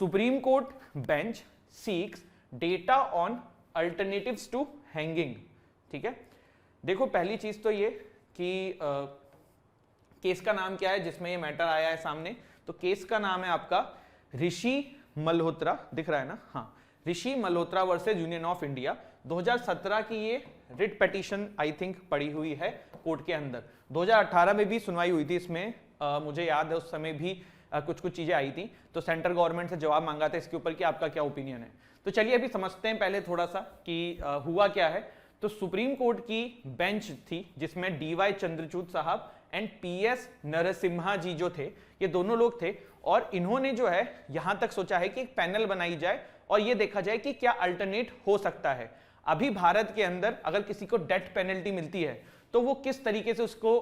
Supreme court bench seeks data on alternatives to hanging. ठीक है, देखो पहली चीज तो ये कि केस का नाम क्या है जिसमें ये मैटर आया है सामने। तो केस का नाम है आपका ऋषि मल्होत्रा, दिख रहा है ना, हाँ, Rishi Malhotra versus union of India. 2017 की ये रिट पिटीशन आई थिंक पड़ी हुई है कोर्ट के अंदर। 2018 में भी सुनवाई हुई थी इसमें, मुझे याद है उस समय भी कुछ कुछ चीजें आई थी। तो सेंट्रल गवर्नमेंट से जवाब मांगा था इसके ऊपर कि आपका क्या ओपिनियन है। तो चलिए अभी समझते हैं पहले थोड़ा सा कि हुआ क्या है। तो सुप्रीम कोर्ट की बेंच थी जिसमें डीवाई चंद्रचूड़ साहब एंड पीएस नरसिम्हा जी जो थे, ये दोनों लोग थे, और इन्होंने जो है यहां तक सोचा है कि एक पैनल बनाई जाए और ये देखा जाए कि क्या अल्टरनेट हो सकता है। अभी भारत के अंदर अगर किसी को डेथ पेनल्टी मिलती है तो वो किस तरीके से उसको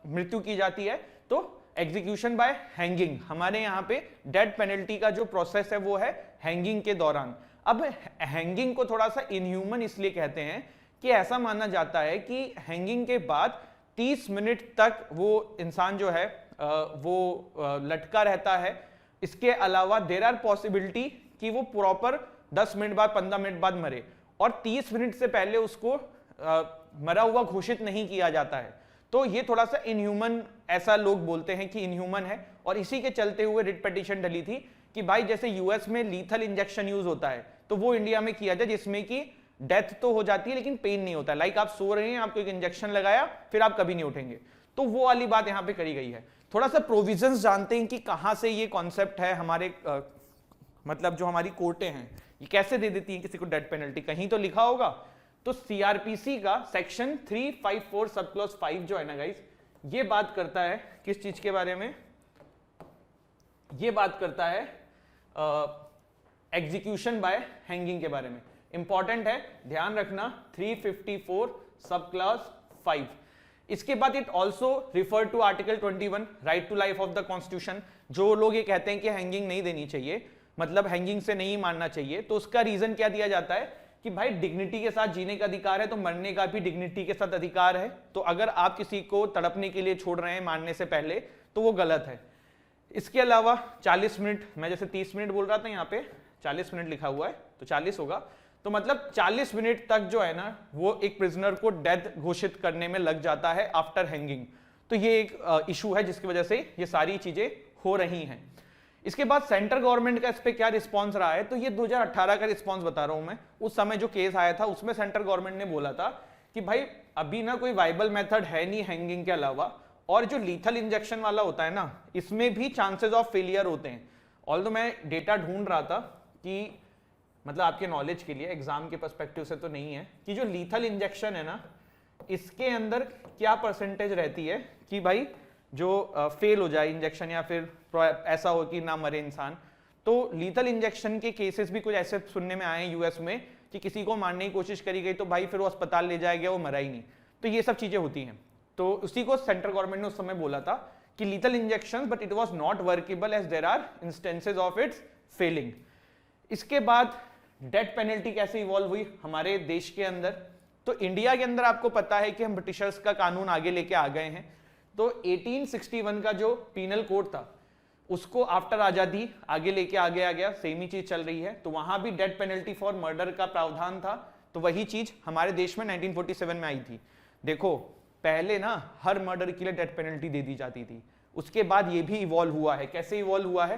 मृत्यु की जाती है, तो एग्जीक्यूशन बाय हैंगिंग। हमारे यहाँ पे डेथ पेनल्टी का जो प्रोसेस है वो है हैंगिंग के दौरान। अब हैंगिंग को थोड़ा सा इनह्यूमन इसलिए कहते हैं कि ऐसा माना जाता है कि हैंगिंग के बाद 30 मिनट तक वो इंसान जो है वो लटका रहता है। इसके अलावा देयर आर पॉसिबिलिटी कि वो प्रॉपर 10 मिनट बाद 15 मिनट बाद मरे, और 30 मिनट से पहले उसको मरा हुआ घोषित नहीं किया जाता है। तो ये थोड़ा सा इनह्यूमन, ऐसा लोग बोलते हैं कि इनह्यूमन है, और इसी के चलते हुए रिट पिटीशन डली थी कि भाई जैसे यूएस में लीथल इंजेक्शन यूज होता है तो वो इंडिया में किया जाए, जिसमें कि डेथ तो हो जाती है लेकिन पेन नहीं होता। लाइक आप सो रहे हैं, आपको एक इंजेक्शन लगाया, फिर आप कभी नहीं उठेंगे। तो वो वाली बात यहाँ पे करी गई है। थोड़ा सा प्रोविजंस जानते हैं कि कहां से ये कॉन्सेप्ट है। हमारे मतलब जो हमारी कोर्टें हैं ये कैसे दे देती हैं किसी को डेथ पेनल्टी, कहीं तो लिखा होगा। तो सीआरपीसी का सेक्शन 354 सब क्लॉज 5 जो है ना गाइस, ये बात करता है किस चीज के बारे में, ये बात करता है एग्जीक्यूशन बाय हैंगिंग के बारे में। इंपॉर्टेंट है, ध्यान रखना, 354 सब क्लॉज 5। इसके बाद it also refer to article 21 right to life of the constitution. जो लोग ये कहते हैं कि हैंगिंग नहीं देनी चाहिए, मतलब हैंगिंग से नहीं मारना चाहिए, तो उसका रीजन क्या दिया जाता है कि भाई डिग्निटी के साथ जीने का अधिकार है तो मरने का भी डिग्निटी के साथ अधिकार है। तो अगर आप किसी को तड़पने के लिए छोड़ रहे हैं मारने से पहले तो वो गलत है। इसके अलावा 40 मिनट, मैं जैसे 30 मिनट बोल रहा था, यहाँ पे 40 मिनट लिखा हुआ है तो 40 होगा। तो मतलब 40 मिनट तक जो है ना वो एक प्रिजनर को डेथ घोषित करने में लग जाता है आफ्टर हैंगिंग। तो ये एक इशू है जिसकी वजह से ये सारी चीजें हो रही हैं। इसके बाद सेंट्रल गवर्नमेंट का इस पे क्या रिस्पांस रहा है, तो ये 2018 का रिस्पांस बता रहा हूं मैं। उस समय जो केस आया था उसमें सेंट्रल गवर्नमेंट ने बोला था कि भाई अभी ना कोई वाइबल मेथड है नहीं हैंगिंग के अलावा, और जो लीथल इंजेक्शन वाला होता है ना इसमें भी चांसेस ऑफ फेलियर होते हैं। ऑल्दो मैं डेटा ढूंढ रहा था कि मतलब आपके नॉलेज के लिए, एग्जाम के पर्सपेक्टिव से तो नहीं है, कि जो लीथल इंजेक्शन है ना इसके अंदर क्या परसेंटेज रहती है कि भाई जो फेल हो जाए इंजेक्शन या फिर ऐसा हो कि ना मरे इंसान। तो लीथल इंजेक्शन के केसेस भी कुछ ऐसे सुनने में आए हैं यूएस में कि किसी को मारने की कोशिश करी गई तो भाई फिर वो अस्पताल ले जाया गया, वो मरा ही नहीं। तो ये सब चीजें होती हैं। तो उसी को सेंट्रल गवर्नमेंट ने उस समय बोला था कि lethal injection but it was not workable as there are instances of its failing. इसके बाद डेथ पेनल्टी कैसे इवॉल्व हुई हमारे देश के अंदर, तो इंडिया के अंदर आपको पता है कि हम ब्रिटिशर्स का कानून आगे लेके आ गए हैं। तो 1861 का जो पीनल कोड था उसको आफ्टर आजादी आगे लेके आगे आ गया, सेम ही चीज चल रही है। तो वहां भी डेथ पेनल्टी फॉर मर्डर का प्रावधान था, तो वही चीज हमारे देश में 1947 में आई थी। देखो पहले ना हर मर्डर के लिए डेथ पेनल्टी दे दी जाती थी, उसके बाद ये भी इवॉल्व हुआ है। कैसे इवॉल्व हुआ है,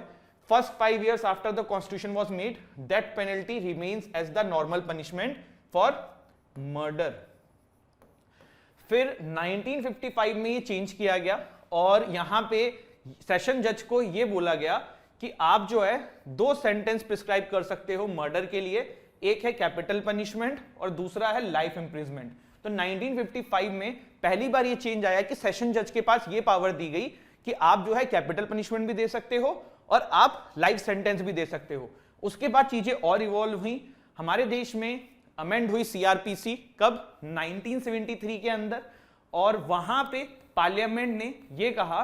first 5 years after the constitution was made, death penalty remains as the normal punishment for murder. फिर 1955 में ये चेंज किया गया और यहां पे सेशन जज को ये बोला गया कि आप जो है 2 सेंटेंस प्रिस्क्राइब कर सकते हो मर्डर के लिए, एक है कैपिटल पनिशमेंट और दूसरा है लाइफ इंप्रिजमेंट। तो 1955 में पहली बार ये चेंज आया कि सेशन जज के पास ये पावर दी गई कि आप जो है कैपिटल पनिशमेंट भी दे सकते हो और आप लाइफ सेंटेंस भी दे सकते हो। उसके बाद चीजें और इवॉल्व हुई। हमारे देश में अमेंड हुई सीआरपीसी कब, 1973 के अंदर, और वहां पे पार्लियामेंट ने यह कहा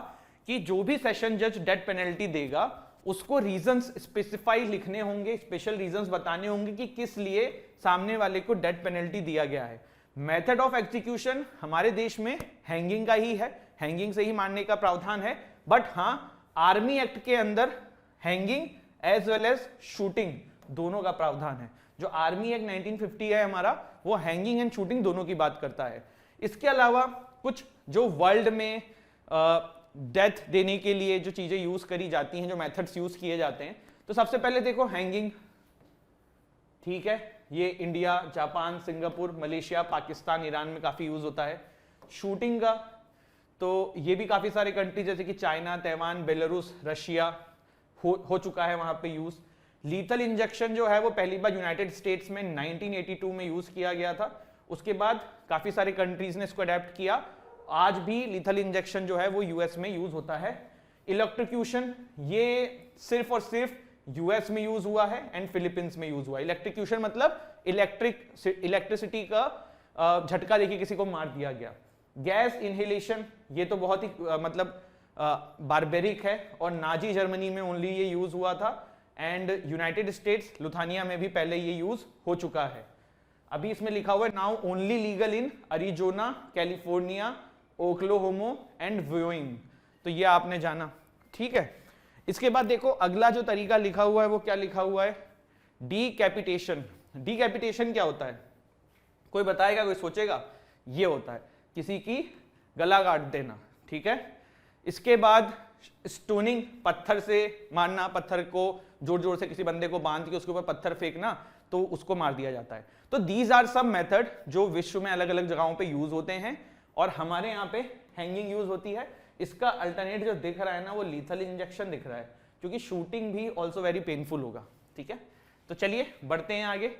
कि जो भी सेशन जज डेथ पेनल्टी देगा उसको रीजंस स्पेसिफाई लिखने होंगे, स्पेशल रीजंस बताने होंगे कि किस लिए सामने वाले को डेथ पेनल्टी दिया गया है। मेथड ऑफ एग्जीक्यूशन हमारे देश में हैंगिंग का ही है, हैंगिंग से ही मारने का प्रावधान है, बट हां आर्मी एक्ट के अंदर hanging as well as shooting, दोनों का प्रावधान है। जो आर्मी एक्ट 1950 है हमारा, वो हैंगिंग एंड शूटिंग दोनों की बात करता है। इसके अलावा कुछ जो वर्ल्ड में डेथ देने के लिए जो चीजें यूज करी जाती हैं, जो मेथड्स यूज किए जाते हैं, तो सबसे पहले देखो हैंगिंग, ठीक है, ये India, Japan, Singapore, Malaysia, Pakistan, Iran में काफी यूज होता है। शूटिंग का तो ये भी काफी सारे कंट्री जैसे कि चाइना, ताइवान, बेलारूस, रशिया हो चुका है वहां पे यूज। लीथल इंजेक्शन जो है वो पहली बार यूनाइटेड स्टेट्स में 1982 में यूज किया गया था। उसके बाद काफी सारे कंट्रीज ने इसको अडेप्ट किया। आज भी लीथल इंजेक्शन जो है वो यूएस में यूज होता है। इलेक्ट्रोक्यूशन, ये सिर्फ और सिर्फ यूएस में यूज हुआ है एंड फिलीपींस में यूज हुआ है। इलेक्ट्रोक्यूशन मतलब इलेक्ट्रिसिटी का झटका देके किसी को मार दिया गया। गैस इनहेलेशन, ये तो बहुत ही मतलब बारबेरिक है और नाजी जर्मनी में ओनली ये यूज हुआ था एंड यूनाइटेड स्टेट्स लुथानिया में भी पहले ये यूज हो चुका है। अभी इसमें लिखा हुआ है now only legal in Arizona, California, Oklahoma and Wyoming, तो ये आपने जाना, ठीक है। इसके बाद देखो अगला जो तरीका लिखा हुआ है वो क्या लिखा हुआ है, डीकैपिटेशन। डीकैपिटेशन क्या होता है, कोई बताएगा, कोई सोचेगा? ये होता है किसी की गला काट देना, ठीक है। इसके बाद स्टोनिंग, पत्थर से मारना, पत्थर को जोर जोर से किसी बंदे को बांध के उसके ऊपर पत्थर फेंकना, तो उसको मार दिया जाता है। तो दीज आर सब मेथड जो विश्व में अलग अलग जगहों पे यूज होते हैं और हमारे यहाँ पे हैंगिंग यूज होती है। इसका अल्टरनेट जो दिख रहा है ना वो लीथल इंजेक्शन दिख रहा है, क्योंकि शूटिंग भी ऑल्सो वेरी पेनफुल होगा, ठीक है। तो चलिए बढ़ते हैं आगे।